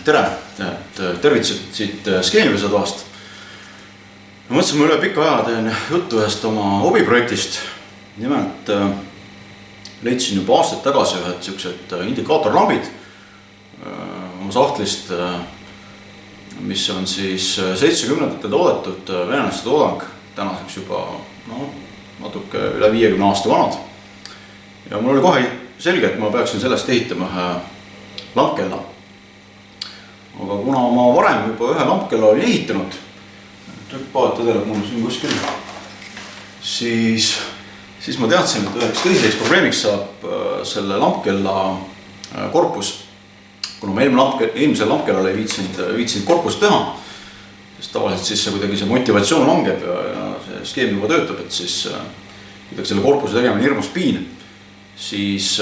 tere, tervitused siit skeemipesatoast. Ma mõtlesin, ma üle pika aja teen juttu ühest oma hobiprojektist. Nimelt leidsin juba aastaid tagasi ühed siuksed indikaatorlambid oma sahtlist, mis on siis 70-ndatel toodetud venelaste toodang, tänaseks juba natuke üle 50 aasta vanad. Ja mul oli kohe selge, et ma peaksin sellest ehitama ühe lampkella. Aga kuna ma varem juba ühe lampkella olin ehitanud, trükkpaat edeleb mul siin kuskil, siis ma teadsin, et üheks tõsiseks probleemiks saab selle lampkella korpus. Kuna ma eelmisel lampkellal ei viitsinud korpust teha, sest tavaliselt siis kuidagi see motivatsioon langeb ja see skeem juba töötab, et siis kuidagi selle korpuse tegemine hirmus piin. Siis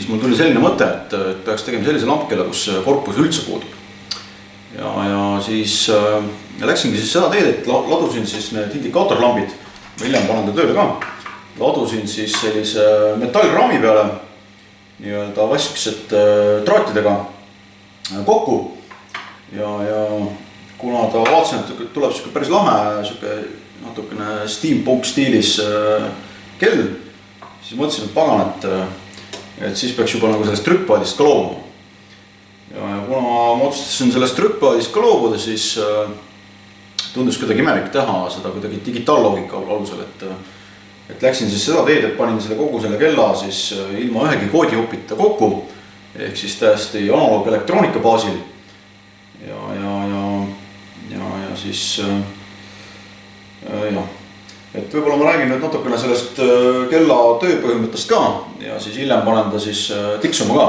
mul tuli selline mõte, et peaks tegema sellise lampkella, kus korpus üldse puudub. Ja siis läksingi siis seda teed, et ladusin siis need indikaatorlambid, ma hiljem panen ta tööle ka. Ladusin siis sellise metallraami peale nii-öelda vaskisete traatidega kokku. Ja kuna ta vaatasin, et tuleb päris lahe, natukene steampunk stiilis kell, siis mõtlesin, et pagan, et siis peaks juba nagu sellest trükkpaadist ka loobuma. Ja kuna ma otsustasin sellest trükkpaadist ka loobuda, siis tundus kuidagi imelik teha seda kuidagi digitaalloogika alusel, et läksin siis seda teed, et panin kogu selle kella siis ilma ühegi koodiopita kokku, ehk siis täiesti analoog elektroonika baasil. Ja siis et võib-olla ma räägin nüüd natukene sellest kella tööpõhimõttest ka ja siis hiljem panen ta siis tiksuma ka.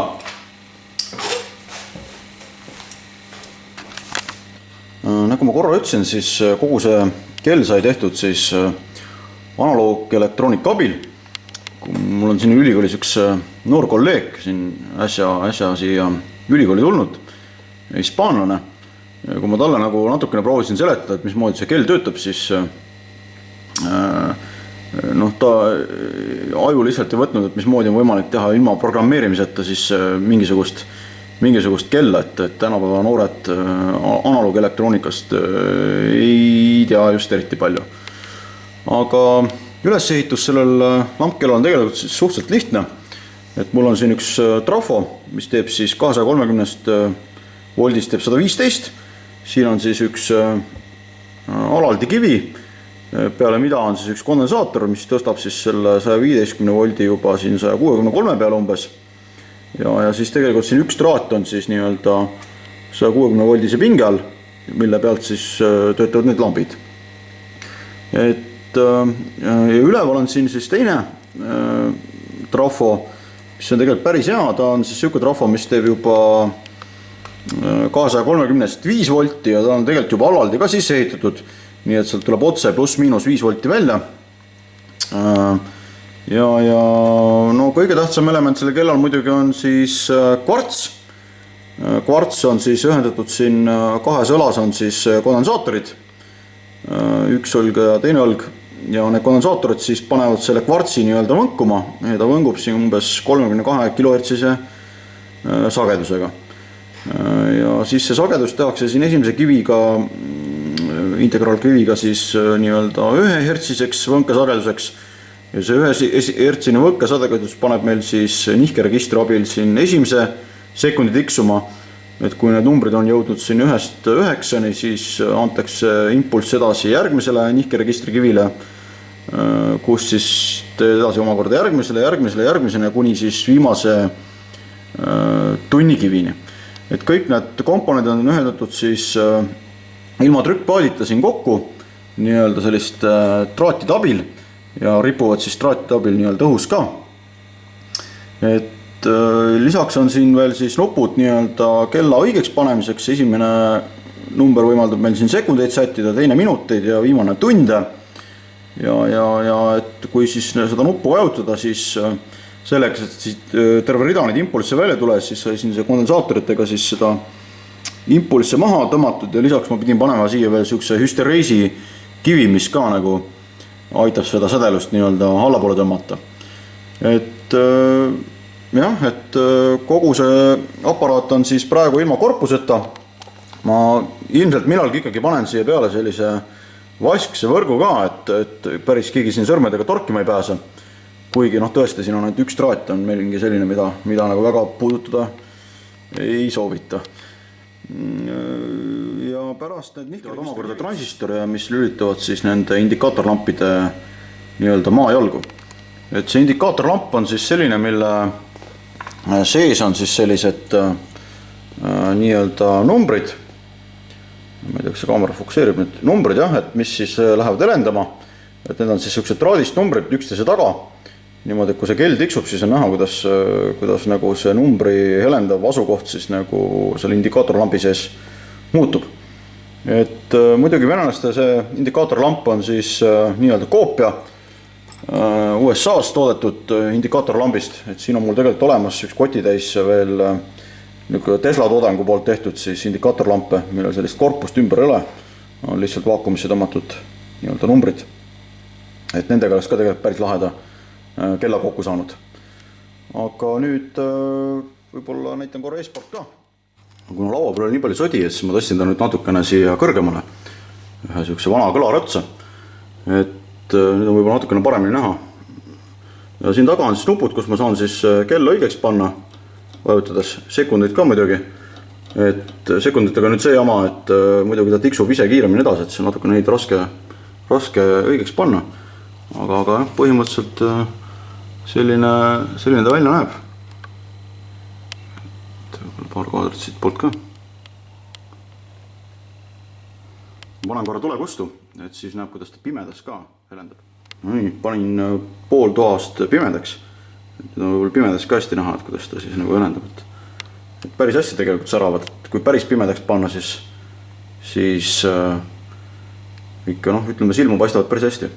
Nagu ma korra ütlesin, siis kogu see kell sai tehtud siis analoog elektroonika abil. Mul on siin ülikoolis üks noor kolleeg siin äsja siia ülikooli tulnud, hispaanlane. Ja kui ma talle nagu natukene proovisin seletada, et mismoodi see kell töötab, siis ta aju lihtsalt ei võtnud, et mismoodi on võimalik teha ilma programmeerimiseta siis mingisugust kella, et tänapäeva noored analoog elektroonikast ei tea just eriti palju. Aga ülesehitus sellel lampkellal on tegelikult suhteliselt lihtne, et mul on siin üks trafo, mis teeb siis 230 voldist teeb 115, siin on siis üks alaldi kivi, peale mida on siis üks kondensaator, mis tõstab siis selle 115 voldi juba siin 163 peale umbes. Ja siis tegelikult siin üks traat on siis nii-öelda 160 voldise pinge all, mille pealt siis töötavad need lambid. Ja üleval on siin siis teine trafo, mis on tegelikult päris hea, ta on siis selline trafo, mis teeb juba 230 5 volti ja ta on tegelikult juba alaldi ka sisse ehitatud. Nii et sealt tuleb otse pluss-miinus 5 volti välja. Ja kõige tähtsam element selle kellal muidugi on siis kvarts. Kvarts on siis ühendatud siin kahes õlas on siis kondensaatorid, üks õlg ja teine õlg. Ja need kondensaatorid siis panevad selle kvartsi nii-öelda võnkuma ja ta võngub siin umbes 32 kHz sagedusega. Ja siis see sagedus tehakse siin esimese kiviga, integraalkiviga siis nii-öelda 1 hertsiseks võnkesageduseks ja see 1 hertsine võnkesagedus paneb meil siis nihkeregistri abil siin esimese sekundi tiksuma, et kui need numbrid on jõudnud siin 1-st 9-ni, siis antakse impulss edasi järgmisele nihkeregistri kivile, kus siis edasi omakorda järgmisele kuni siis viimase tunnikivini. Et kõik need komponendid on ühendatud siis ilma trükkpaadita siin kokku nii-öelda sellist traatide abil ja ripuvad siis traatide abil nii-öelda õhus ka. Et lisaks on siin veel siis nupud nii-öelda kella õigeks panemiseks. Esimene number võimaldab meil siin sekundeid sättida, teine minuteid ja viimane tunde. Ja et kui siis seda nuppu vajutada, siis selleks, et siit terve rida neid impulsse välja tule, siis sai siin see kondensaatoritega siis seda impulsse maha tõmmatud ja lisaks ma pidin panema siia veel siukse hüstereisi kivi, mis ka nagu aitab seda sädelust nii-öelda allapoole tõmmata. Et jah, et kogu see aparaat on siis praegu ilma korpuseta. Ma ilmselt millalgi ikkagi panen siia peale sellise vaskse võrgu ka, et päris keegi siin sõrmedega torkima ei pääse. Kuigi tõesti siin on ainult üks traat, on meil mingi selline, mida nagu väga puudutada ei soovita. Ja pärast need nihkevad omakorda transistore, mis lülitavad siis nende indikaatorlampide nii-öelda maajalgu. Et see indikaatorlamp on siis selline, mille sees on siis sellised nii-öelda numbrid. Ma ei tea, kas see kaamera fokuseerib need numbrid, jah, et mis siis lähevad helendama. Et need on siis sellised traadist numbrid üksteise taga. Niimoodi, et kui see kell tiksub, siis on näha, kuidas nagu see numbri helendav asukoht siis nagu selle indikaatorlampi sees muutub. Et muidugi venelaste see indikaatorlamp on siis nii-öelda koopia USA-s toodetud indikaatorlambist. Et siin on mul tegelikult olemas üks kotitäis veel Tesla toodangu poolt tehtud siis indikaatorlampe, millel sellist korpust ümber ei ole, on lihtsalt vaakumisse tõmmatud nii-öelda numbrid. Et nendega oleks ka tegelikult päris laheda kella kokku saanud. Aga nüüd võib-olla näitan korra e-sport ka. Kuna laua peal oli nii palju sodi, siis ma tõstin ta nüüd natukene siia kõrgemale. Ühe sellise vana kõlari otsa. Et nüüd on võib-olla natukene paremini näha. Ja siin taga on siis nupud, kus ma saan siis kella õigeks panna. Vajutades sekundid ka muidugi, et sekunditega nüüd see jama, et muidugi ta tiksub ise kiiremini edasi, et see on natuke neid raske õigeks panna, aga põhimõtteliselt selline ta välja näeb. Paar kaadrit siit poolt ka. Panen korra tule kustu, et siis näeb, kuidas ta pimedas ka helendab. Nii, panin pool toast pimedaks. Nüüd on võib-olla pimedas ka hästi näha, et kuidas ta siis nagu helendab. Et päris hästi tegelikult säravad, et kui päris pimedaks panna, siis ikka ütleme silma paistavad päris hästi.